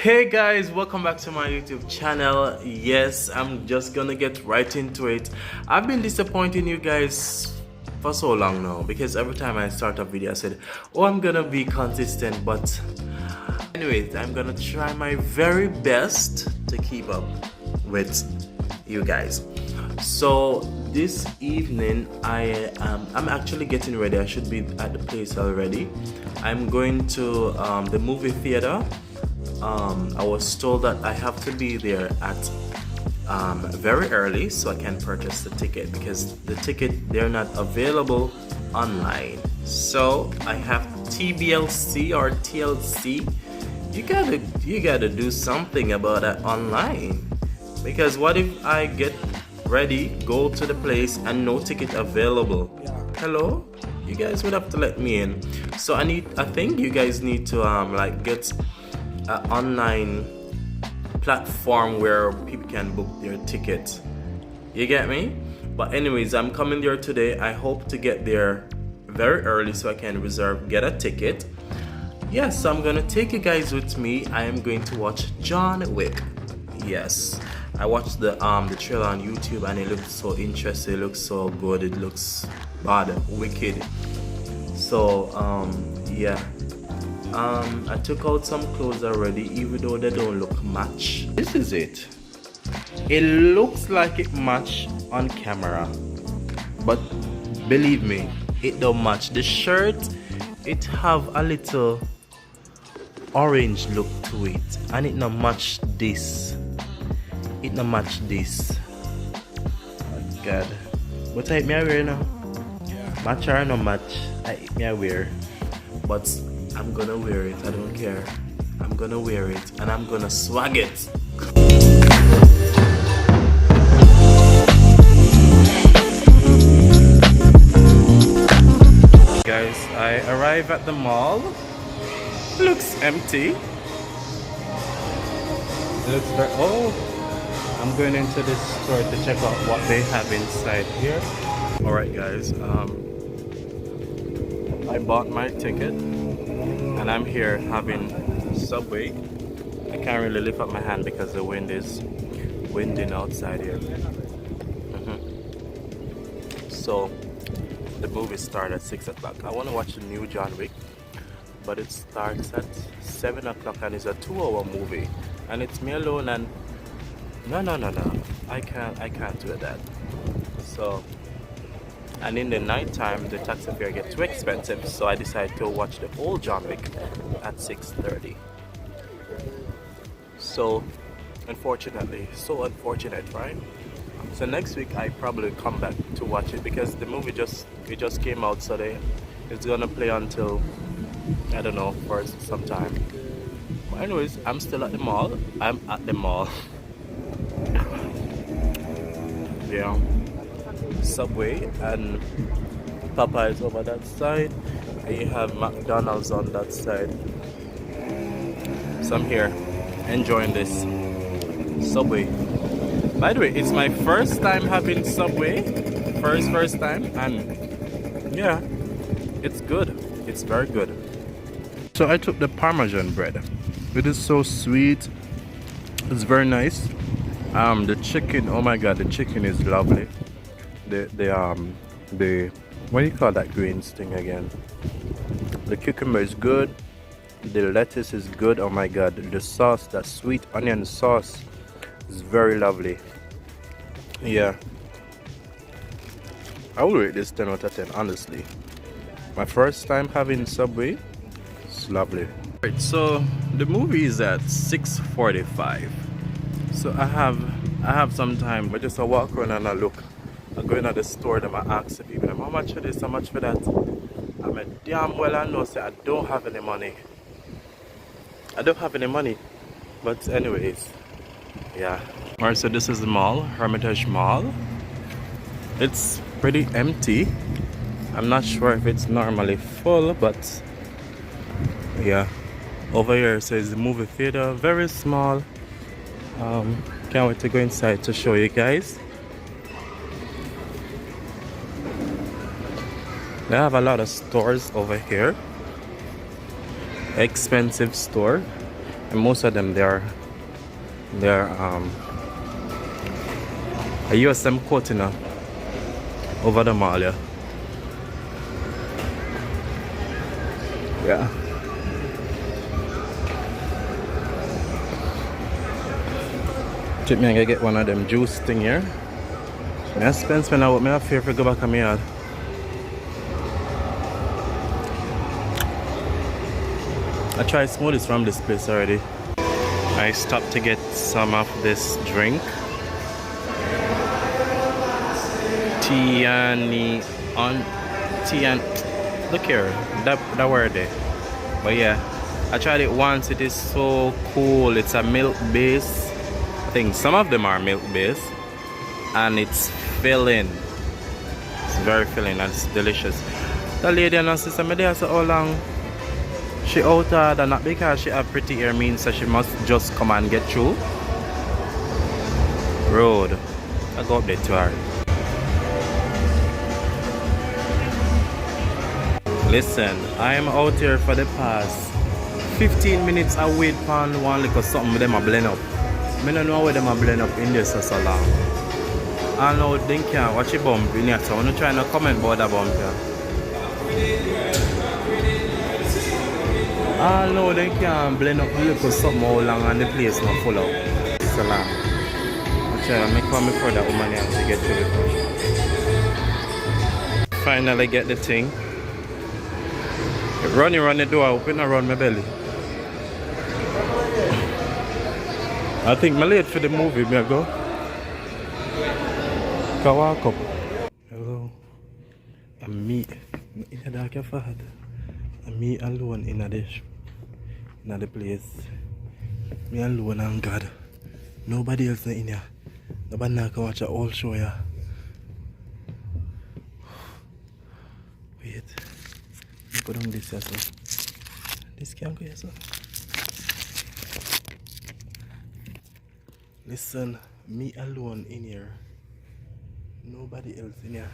Hey guys, welcome back to my YouTube channel. Yes, I'm just gonna get right into it. I've been disappointing you guys for so long now because every time I start a video I said, oh, I'm gonna be consistent, but anyways, I'm gonna try my very best to keep up with you guys. So this evening I'm actually getting ready. I should be at the place already. I'm going to the movie theater. I was told that I have to be there at very early so I can purchase the ticket because the ticket they're not available online. So I have TBLC or TLC. You gotta do something about that online, because what if I get ready, go to the place and no ticket available? Hello, you guys would have to let me in. So I think you guys need to like get an online platform where people can book their tickets. You get me? But anyways, I'm coming there today. I hope to get there very early so I can get a ticket. Yes, so I'm gonna take you guys with me. I am going to watch John Wick. Yes, I watched the trailer on YouTube and it looks so interesting. It looks so good. It looks bad, wicked. So yeah. I took out some clothes already, even though they don't look match. This is it. It looks like it match on camera, but believe me, it don't match. The shirt, it have a little orange look to it, and it not match this. It not match this. Oh God, what type me I wear now? Match or no match? I me I wear, but I'm gonna wear it. I don't care. I'm gonna wear it and I'm gonna swag it. Guys, I arrive at the mall. Looks empty. Looks very. Oh, I'm going into this store to check out what they have inside here. All right, guys. I bought my ticket. And I'm here having Subway. I can't really lift up my hand because the wind is winding outside here. So the movie starts at 6 o'clock. I want to watch the new John Wick, but it starts at 7 o'clock and it's a 2-hour movie. And it's me alone and no. I can't do that. So, and in the night time the taxi fare get too expensive, so I decided to watch the old John Wick at 6:30. So unfortunate, right? So next week I probably come back to watch it because the movie just came out, so it's gonna play until I don't know, for some time. But anyways, I'm still at the mall. I'm at the mall. Yeah. Subway and Popeyes over that side, and you have McDonald's on that side. So I'm here enjoying this Subway. By the way, it's my first time having Subway, first time, and yeah, it's good. It's very good. So I took the Parmesan bread. It is so sweet. It's very nice. The chicken, oh my god, the chicken is lovely. The what do you call that greens thing again? The cucumber is good. The lettuce is good. Oh my god, the sauce, that sweet onion sauce is very lovely. Yeah, I will rate this 10 out of 10, honestly. My first time having Subway. It's lovely. Right, so the movie is at 6:45. So I have some time, but just I walk around and I look. I go in at the store and I ask the people, how much for this, how much for that? I mean, damn well I know, say I don't have any money. But anyways, yeah. Alright, so this is the mall, Hermitage Mall. It's pretty empty. I'm not sure if it's normally full, but yeah. Over here it says the movie theater, very small. Can't wait to go inside to show you guys. They have a lot of stores over here. Expensive store. and most of them they're I use them coat, over the mall, yeah. Yeah. Check me, I gotta get one of them juice thing here. I spend out, I fear to go back on my yard. I tried smoothies from this place already. I stopped to get some of this drink. Tea and look here, that word there. But yeah, I tried it once. It is so cool. It's a milk base. I think some of them are milk base, and it's filling. It's very filling and it's delicious. The lady and her sister me there, so how long she out and not because she have pretty hair means that she must just come and get through road. I go up there to her. Listen, I am out here for the past 15 minutes. I wait for one little something with them a blend up. I don't know where them a blend up in this so long. I know they can't watch it bump in here, so I'm not trying to comment about that bump here. I know they can't blend up a little something how long and the place not full up. So long. I'm trying to make me for that woman here to get to the phone. Finally get the thing. Run the door, open around my belly. I think I'm late for the movie, may I go? Can walk up. Hello. I'm me in the dark fad. I'm me alone in the place. Me alone and God. Nobody else in here. Nobody can watch the whole show here. Wait. Put on this here, so. This can't go here, so. Listen, me alone in here. Nobody else in here.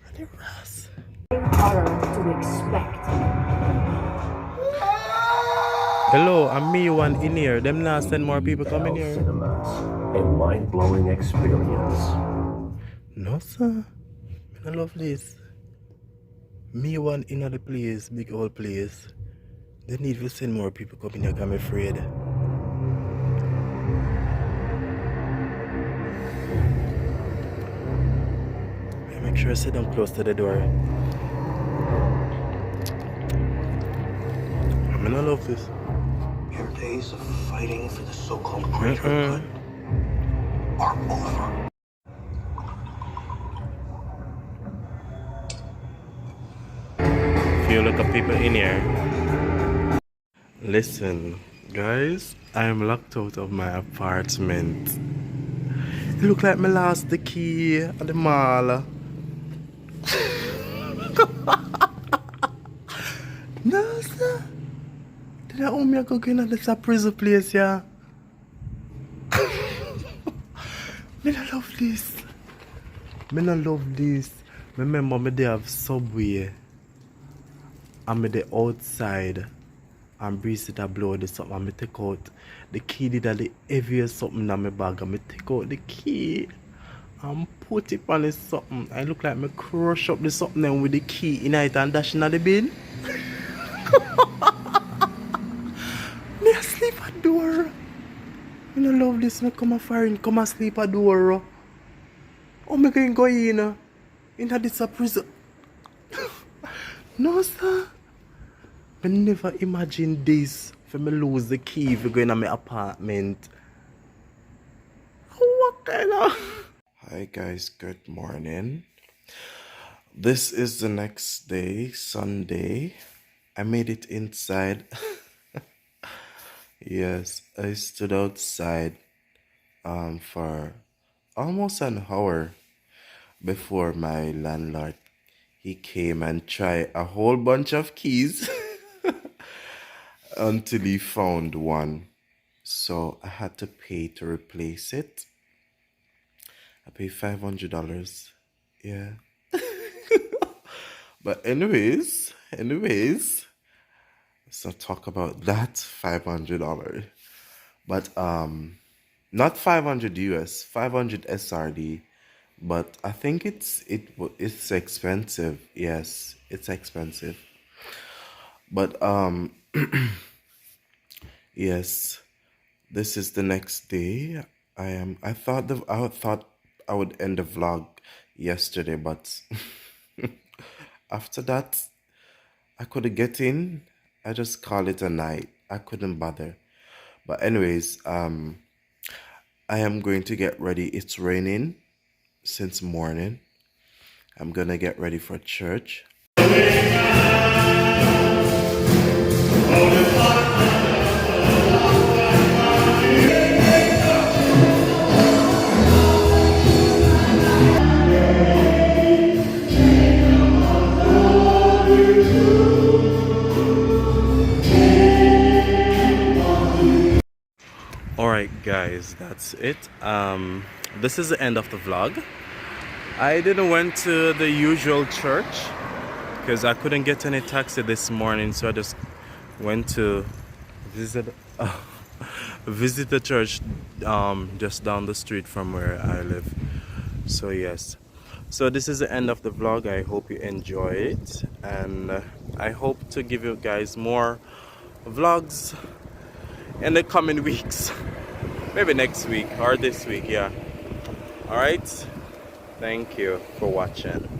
Ready, Ross? To expect. Hello, I'm me one in here. Them now send more people coming here. Cinemas, a mind-blowing experience. No, sir. I love this. Me one in the place, big old place. They need to send more people coming here, I'm afraid. Make sure I sit down close to the door. I mean, I love this. Your days of fighting for the so-called greater good are over. Few look of people in here. Listen, guys, I am locked out of my apartment. It look like me lost the key at the mall. No, sir. Did I owe me a go in at this prison place, yeah? Me not love this. Me not love this. Remember me they have Subway. And me the outside. And breeze it a blow this something and me take out the key did the heaviest something in my bag and me take out the key and put it on the something. I look like me crush up the something then with the key in it and dash in the bin. Me asleep at door. Me no love this. Me come a foreign, come a sleep at door. Oh, me going go in this a prison. No, sir. I never imagined this. For me lose the key for going to my apartment. What kind of... Hi guys, good morning. This is the next day, Sunday. I made it inside. Yes, I stood outside for almost an hour before my landlord. He came and tried a whole bunch of keys until he found one. So I had to pay to replace it. I paid $500. Yeah. But anyways, let's not talk about that. $500, but not 500 US, 500 SRD. But I think it's expensive. Yes, it's expensive. But yes, this is the next day. I thought I would end the vlog yesterday, but after that I couldn't get in. I just call it a night. I couldn't bother. But anyways, I am going to get ready. It's raining since morning. I'm gonna get ready for church. Alright guys, that's it. This is the end of the vlog. I didn't went to the usual church because I couldn't get any taxi this morning, so I just went to visit visit the church just down the street from where I live. So yes, so this is the end of the vlog. I hope you enjoy it, and I hope to give you guys more vlogs in the coming weeks. Maybe next week or this week, yeah. Alright, thank you for watching.